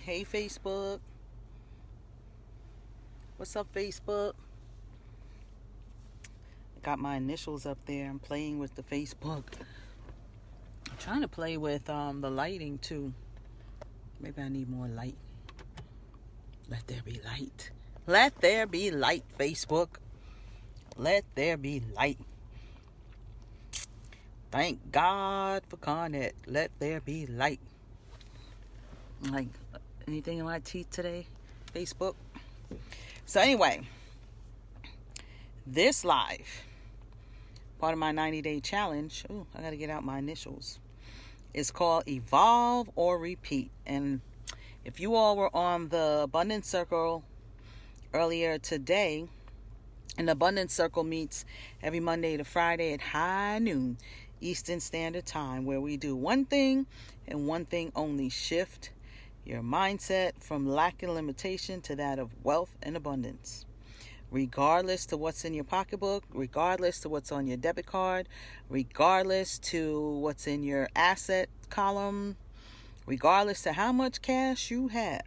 Hey, Facebook. What's up, Facebook? Got my initials up there. I'm playing with the Facebook. I'm trying to play with the lighting too. Maybe I need more light. Let there be light. Let there be light, Facebook. Let there be light. Thank God for Carnet. Let there be light. Like, anything in my teeth today, Facebook? So anyway, this live, part of my 90-day challenge, I got to get out my initials, is called Evolve or Repeat. And if you all were on the Abundance Circle earlier today, and the Abundance Circle meets every Monday to Friday at high noon Eastern Standard Time, where we do one thing and one thing only: shift your mindset from lack and limitation to that of wealth and abundance. Regardless to what's in your pocketbook, regardless to what's on your debit card, regardless to what's in your asset column, regardless to how much cash you have,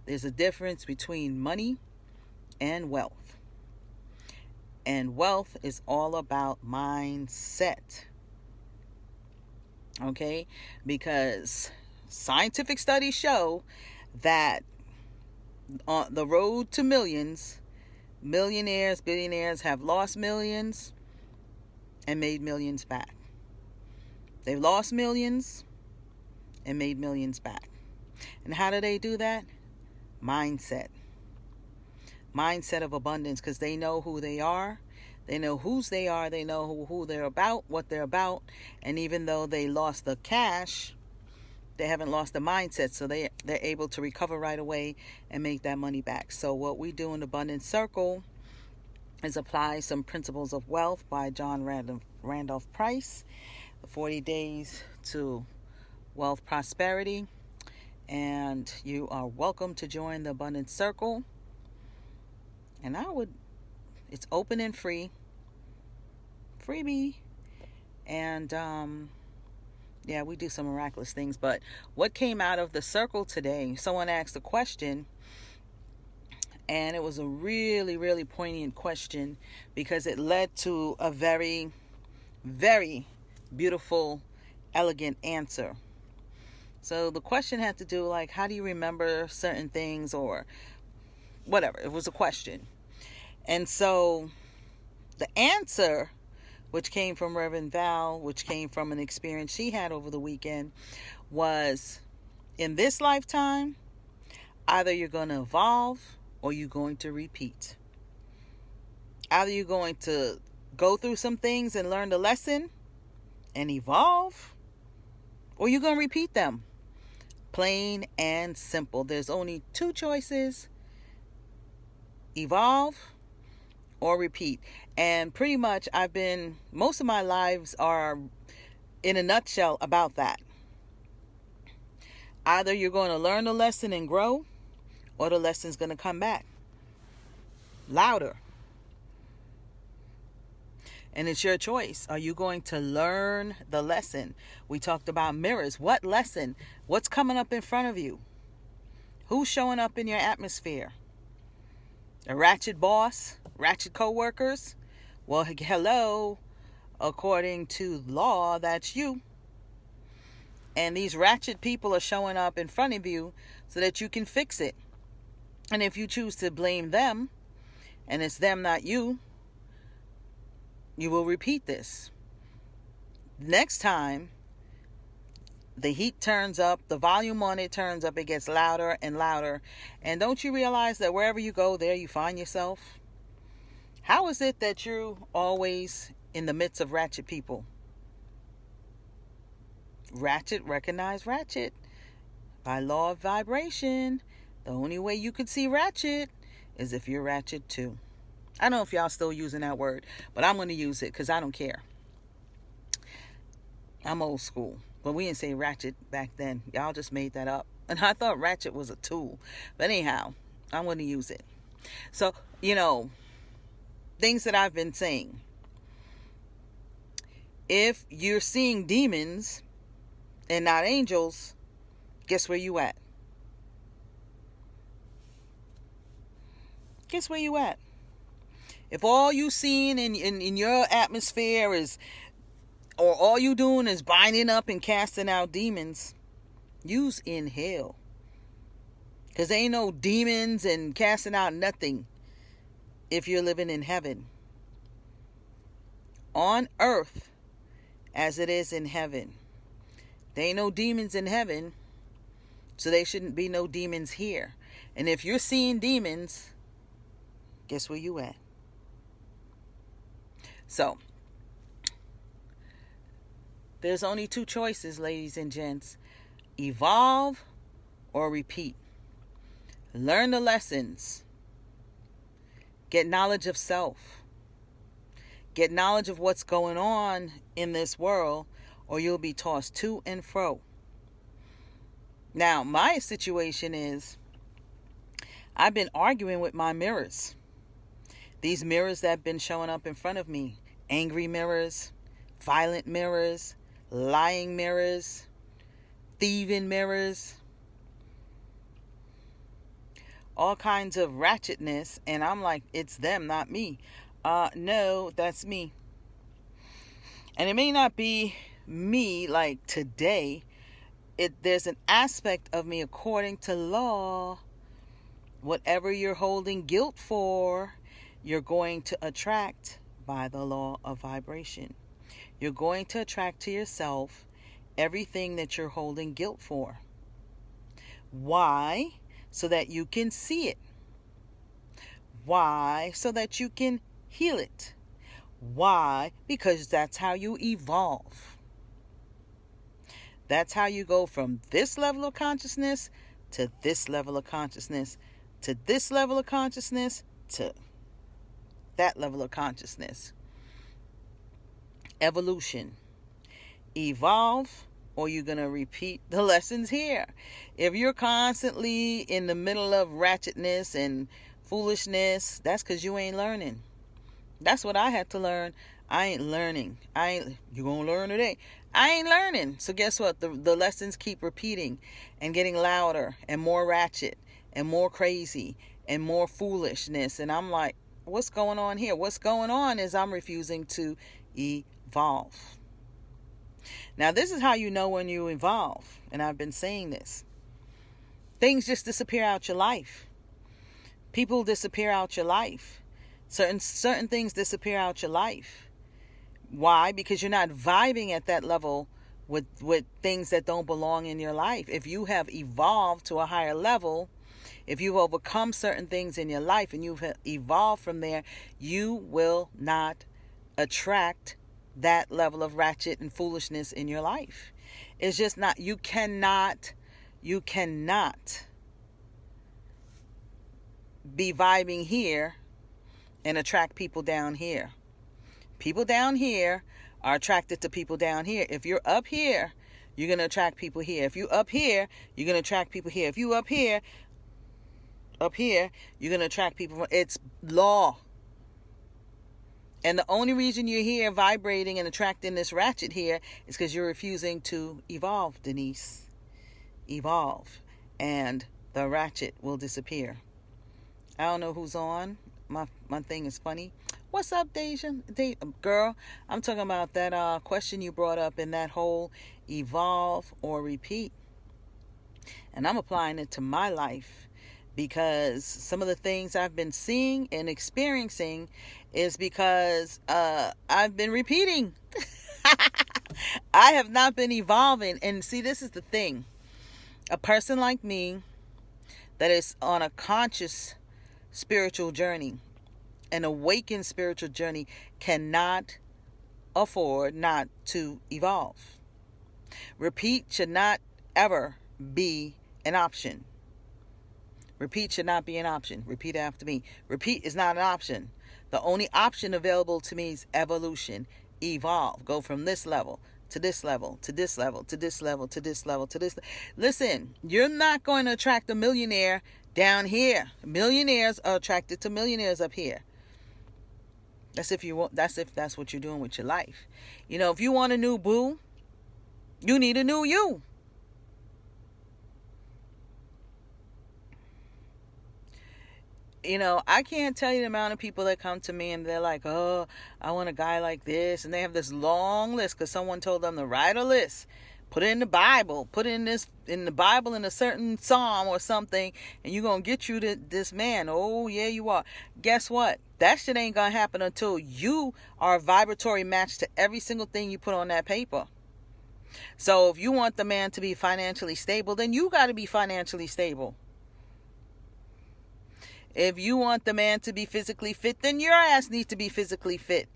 there's a difference between money and wealth. And wealth is all about mindset. Okay? Because scientific studies show that on the road to millions, millionaires, billionaires have lost millions and made millions back. They've lost millions and made millions back. And how do they do that? Mindset. Mindset of abundance, because they know who they are. They know whose they are. They know who they're about, what they're about. And even though they lost the cash, they haven't lost the mindset, so they're able to recover right away and make that money back. So what we do in the Abundance Circle is apply some principles of wealth by John Randolph Price, the 40 days to wealth prosperity. And you are welcome to join the Abundance Circle. And it's open and free. Freebie. And yeah, we do some miraculous things. But what came out of the circle today, someone asked a question, and it was a really, really poignant question because it led to a very, very beautiful, elegant answer. So the question had to do like, how do you remember certain things or whatever? It was a question. And so the answer, which came from Reverend Val, which came from an experience she had over the weekend, was in this lifetime, either you're going to evolve or you're going to repeat. Either you're going to go through some things and learn the lesson and evolve, or you're going to repeat them. Plain and simple. There's only two choices: evolve or repeat. And pretty much most of my lives are in a nutshell about that. Either you're going to learn the lesson and grow, or the lesson's going to come back louder. And it's your choice. Are you going to learn the lesson? We talked about mirrors. What lesson? What's coming up in front of you? Who's showing up in your atmosphere? A ratchet boss? Ratchet co-workers? Well, hello. According to law, that's you. And these ratchet people are showing up in front of you so that you can fix it. And if you choose to blame them, and it's them, not you, you will repeat this. Next time, the heat turns up, the volume on it turns up, it gets louder and louder. And don't you realize that wherever you go, there you find yourself? How is it that you're always in the midst of ratchet people? Ratchet, recognize ratchet. By law of vibration, the only way you could see ratchet is if you're ratchet too. I don't know if y'all still using that word, but I'm going to use it because I don't care. I'm old school. But we didn't say ratchet back then. Y'all just made that up. And I thought ratchet was a tool. But anyhow, I'm going to use it. So, things that I've been saying. If you're seeing demons and not angels, guess where you at? guess where you at? If all you seeing in your atmosphere is, or all you doing is binding up and casting out demons, you's in hell. Because there ain't no demons and casting out nothing if you're living in heaven. On earth as it is in heaven. There ain't no demons in heaven, so there shouldn't be no demons here. And if you're seeing demons, guess where you at? So, there's only two choices, ladies and gents. Evolve or repeat. Learn the lessons. Get knowledge of self. Get knowledge of what's going on in this world, or you'll be tossed to and fro. Now, my situation is, I've been arguing with my mirrors. These mirrors that have been showing up in front of me. Angry mirrors, violent mirrors, lying mirrors, thieving mirrors. All kinds of ratchetness. And I'm like, it's them, not me. No, that's me. And it may not be me like today. There's an aspect of me according to law. Whatever you're holding guilt for, you're going to attract by the law of vibration. You're going to attract to yourself everything that you're holding guilt for. Why? So that you can see it. Why? So that you can heal it. Why? Because that's how you evolve. That's how you go from this level of consciousness to this level of consciousness to this level of consciousness to that level of consciousness. Evolution. Evolve, or you're going to repeat the lessons here. If you're constantly in the middle of ratchetness and foolishness, that's because you ain't learning. That's what I had to learn. I ain't learning. You gonna learn today. I ain't learning. So guess what? The lessons keep repeating and getting louder and more ratchet and more crazy and more foolishness. And I'm like, what's going on here? What's going on is I'm refusing to evolve. Now, this is how you know when you evolve. And I've been saying this. Things just disappear out your life. People disappear out your life. Certain things disappear out your life. Why? Because you're not vibing at that level with things that don't belong in your life. If you have evolved to a higher level, if you've overcome certain things in your life and you've evolved from there, you will not attract that level of ratchet and foolishness in your life. It's just not. You cannot be vibing here and attract people down here. People down here are attracted to people down here. If you're up here, you're going to attract people here. If you're up here, you're going to attract people here. If you up here, you're going to attract people. It's law. And the only reason you're here vibrating and attracting this ratchet here is because you're refusing to evolve, Denise. Evolve. And the ratchet will disappear. I don't know who's on. My thing is funny. What's up, Deja? Girl, I'm talking about that question you brought up in that whole evolve or repeat. And I'm applying it to my life because some of the things I've been seeing and experiencing is because I've been repeating. I have not been evolving. And see, this is the thing. A person like me that is on a conscious spiritual journey, an awakened spiritual journey, cannot afford not to evolve. Repeat should not ever be an option. Repeat should not be an option. Repeat after me. Repeat is not an option. The only option available to me is evolution. Evolve. Go from this level to this level, to this level, to this level, to this level, to this. Listen, you're not going to attract a millionaire down here. Millionaires are attracted to millionaires up here. That's if that's what you're doing with your life. You know, if you want a new boo, you need a new you. I can't tell you the amount of people that come to me and they're like, oh, I want a guy like this. And they have this long list because someone told them to write a list. Put it in the Bible. Put it in the Bible in a certain psalm or something. And you're going to get you to this man. Oh, yeah, you are. Guess what? That shit ain't going to happen until you are a vibratory match to every single thing you put on that paper. So if you want the man to be financially stable, then you got to be financially stable. If you want the man to be physically fit, then your ass needs to be physically fit.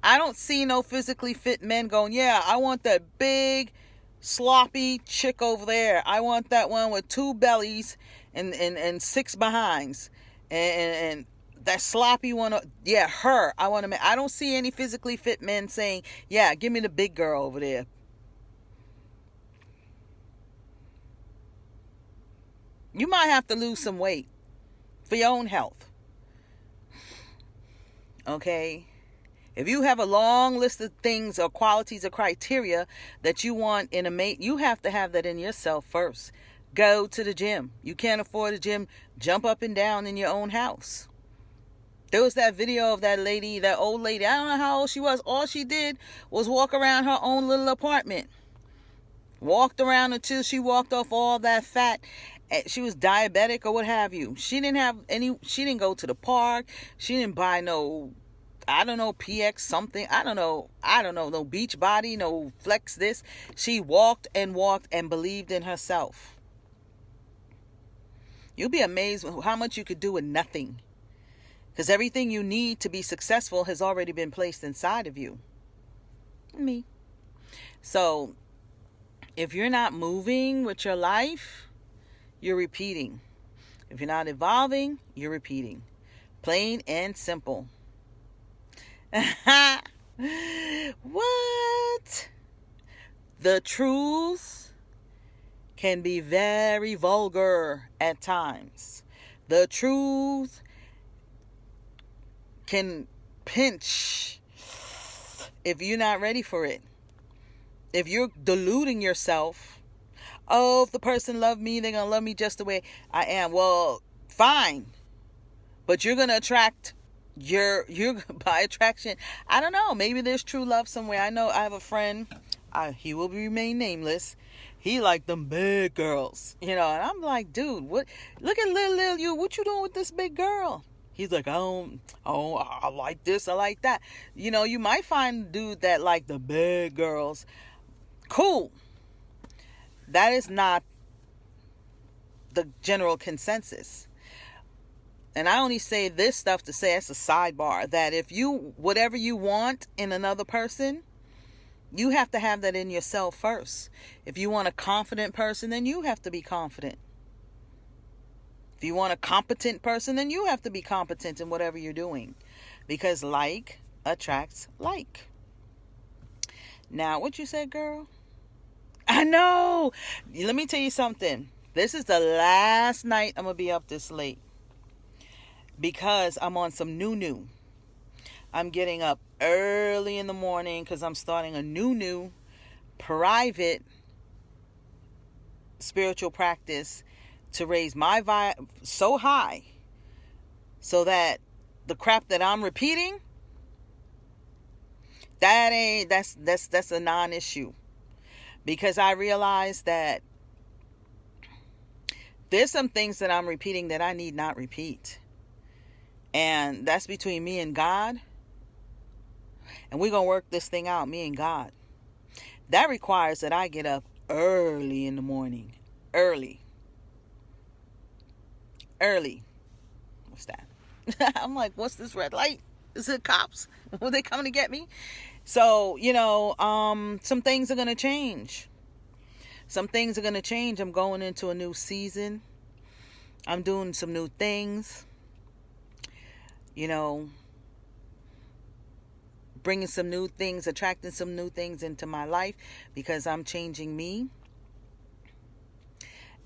I don't see no physically fit men going, yeah, I want that big, sloppy chick over there. I want that one with 2 bellies and 6 behinds. And that sloppy one, yeah, her. I don't see any physically fit men saying, yeah, give me the big girl over there. You might have to lose some weight for your own health. Okay? If you have a long list of things or qualities or criteria that you want in a mate, you have to have that in yourself first. Go to the gym. You can't afford a gym, jump up and down in your own house. There was that video of that lady, that old lady. I don't know how old she was. All she did was walk around her own little apartment. Walked around until she walked off all that fat. She was diabetic or what have you. She didn't go to the park. She didn't buy no, I don't know, PX something. I don't know, no Beach Body, no Flex this. She walked and believed in herself. You'll be amazed how much you could do with nothing. Because everything you need to be successful has already been placed inside of you. Me. So, if you're not moving with your life, you're repeating. If you're not evolving, you're repeating. Plain and simple. What? The truth can be very vulgar at times. The truth can pinch if you're not ready for it. If you're deluding yourself, oh, if the person loved me, they're going to love me just the way I am. Well, fine. But you're going to attract you're by attraction. I don't know. Maybe there's true love somewhere. I know I have a friend. He will remain nameless. He like them big girls, and I'm like, dude, what? Look at little you. What you doing with this big girl? He's like, I like this, I like that. You might find a dude that like the big girls. Cool. That is not the general consensus. And I only say this stuff to say it's a sidebar. That if whatever you want in another person, you have to have that in yourself first. If you want a confident person, then you have to be confident. If you want a competent person, then you have to be competent in whatever you're doing. Because like attracts like. Now, what you said, girl? I know. Let me tell you something. This is the last night I'm going to be up this late. Because I'm on some new. I'm getting up early in the morning because I'm starting a new private spiritual practice to raise my vibe so high so that the crap that I'm repeating, that's a non-issue. Because I realize that there's some things that I'm repeating that I need not repeat. And that's between me and God. And we're going to work this thing out, me and God. That requires that I get up early in the morning. Early. What's that? I'm like, what's this red light? Is it cops? Are they coming to get me? So, some things are going to change. Some things are going to change. I'm going into a new season. I'm doing some new things. Bringing some new things, attracting some new things into my life because I'm changing me.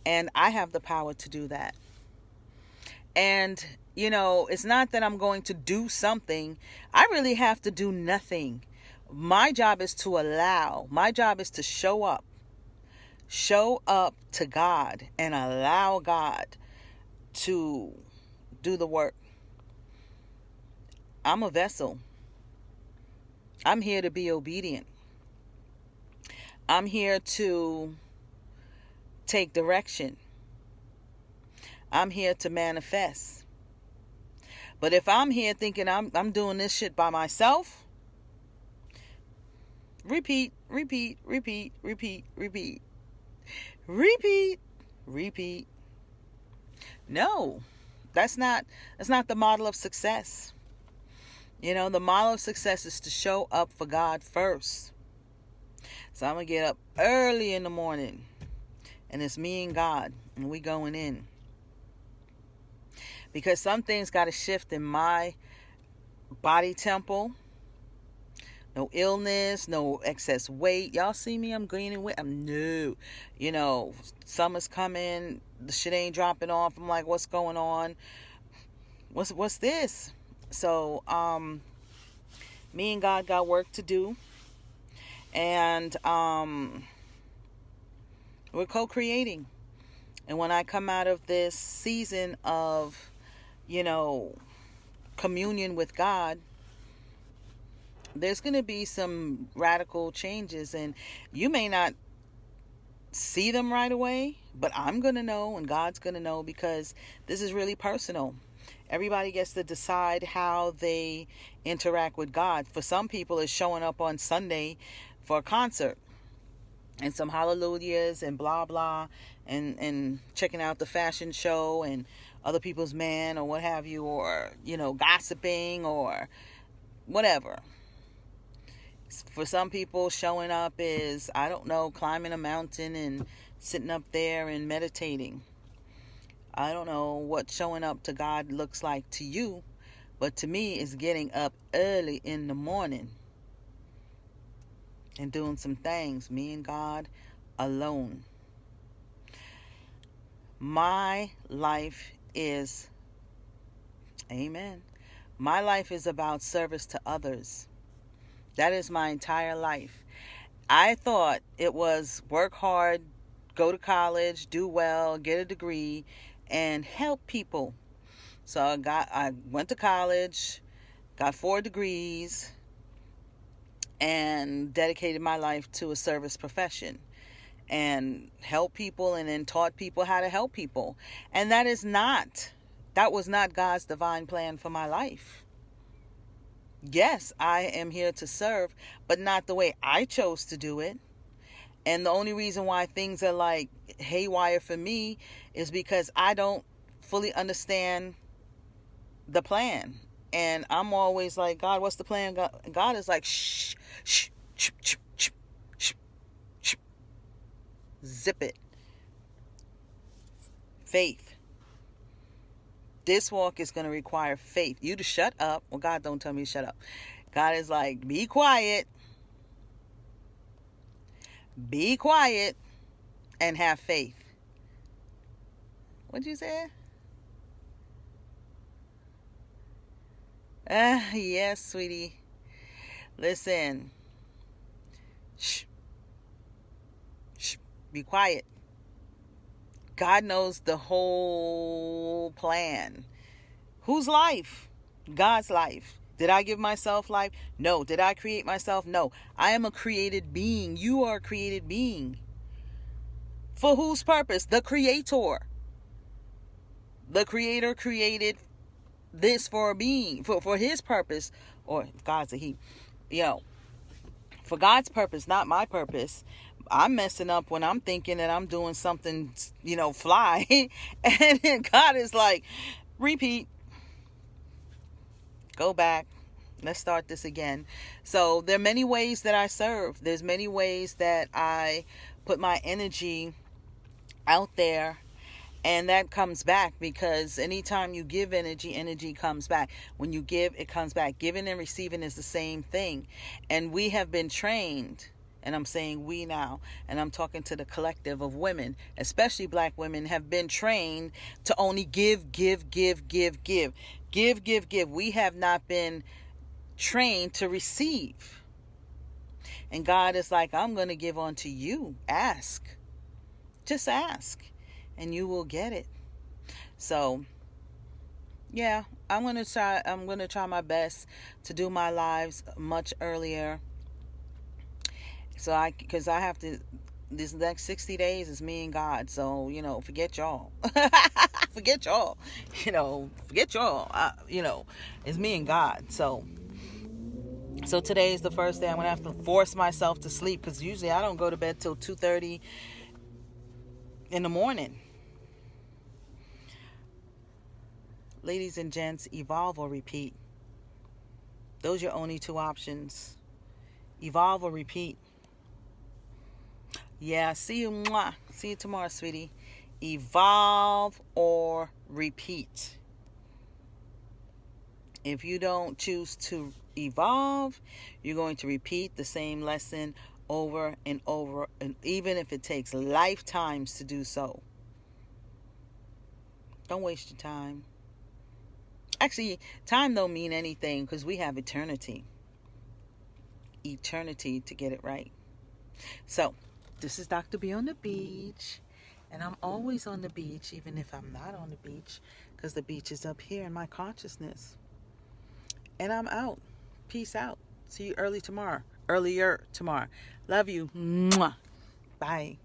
And I have the power to do that. And, it's not that I'm going to do something. I really have to do nothing. My job is to allow. My job is to show up. Show up to God and allow God to do the work. I'm a vessel. I'm here to be obedient. I'm here to take direction. I'm here to manifest. But if I'm here thinking I'm doing this shit by myself, repeat, repeat, repeat, repeat, repeat, repeat, repeat. No, that's not the model of success. You know, the model of success is to show up for God first. So I'm going to get up early in the morning, and it's me and God, and we going in. Because some things got to shift in my body temple. No illness, no excess weight. Y'all see me? I'm gaining weight. I'm new. You know, summer's coming. The shit ain't dropping off. I'm like, what's going on? What's this? So, me and God got work to do. And we're co-creating. And when I come out of this season of, you know, communion with God, there's going to be some radical changes. And you may not see them right away, but I'm going to know, and God's going to know, because this is really personal. Everybody gets to decide how they interact with God. For some people, it's showing up on Sunday for a concert and some hallelujahs and blah blah, and checking out the fashion show and other people's man or what have you, or, you know, gossiping or whatever. For some people, showing up is, I don't know, climbing a mountain and sitting up there and meditating. I don't know what showing up to God looks like to you, but to me, it's getting up early in the morning and doing some things, me and God alone. My life is, amen, my life is about service to others. That is my entire life. I thought it was work hard, go to college, do well, get a degree, and help people. So I went to college, got 4 degrees, and dedicated my life to a service profession and helped people, and then taught people how to help people. And that was not God's divine plan for my life. Yes, I am here to serve, but not the way I chose to do it. And the only reason why things are like haywire for me is because I don't fully understand the plan. And I'm always like, God, what's the plan? God is like, shh, shh, shh, shh, shh, shh, shh. Zip it. Faith. This walk is going to require faith. You to shut up. Well, God don't tell me to shut up. God is like, be quiet. Be quiet and have faith. What'd you say? Yes, sweetie. Listen. Shh. Shh. Be quiet. God knows the whole plan. Whose life? God's life. Did I give myself life? No. Did I create myself? No. I am a created being. You are a created being. For whose purpose? The Creator. The Creator created this for a being, for His purpose, or God's a He. For God's purpose, not my purpose. I'm messing up when I'm thinking that I'm doing something, fly. And then God is like, repeat. Go back. Let's start this again. So there are many ways that I serve. There's many ways that I put my energy out there. And that comes back, because anytime you give energy, energy comes back. When you give, it comes back. Giving and receiving is the same thing. And we have been trained, and I'm saying we now, and I'm talking to the collective of women, especially black women, have been trained to only give, give, give, give, give. Give, give, give. We have not been trained to receive. And God is like, I'm going to give unto you. Ask. Just ask. And you will get it. So, Yeah, I'm gonna try my best to do my lives much earlier. Because I have to. This next 60 days is me and God. So forget y'all. Forget y'all. Forget y'all. It's me and God. So today is the first day I'm gonna have to force myself to sleep, because usually I don't go to bed till 2:30 in the morning. Ladies and gents, evolve or repeat. Those are your only two options. Evolve or repeat. Yeah, see you. Mwah. See you tomorrow, sweetie. Evolve or repeat. If you don't choose to evolve, you're going to repeat the same lesson over and over, and even if it takes lifetimes to do so. Don't waste your time. Actually, time don't mean anything, because we have eternity. Eternity to get it right. So, this is Dr. B on the beach. And I'm always on the beach, even if I'm not on the beach, because the beach is up here in my consciousness. And I'm out. Peace out. See you earlier tomorrow. Love you. Mwah. Bye.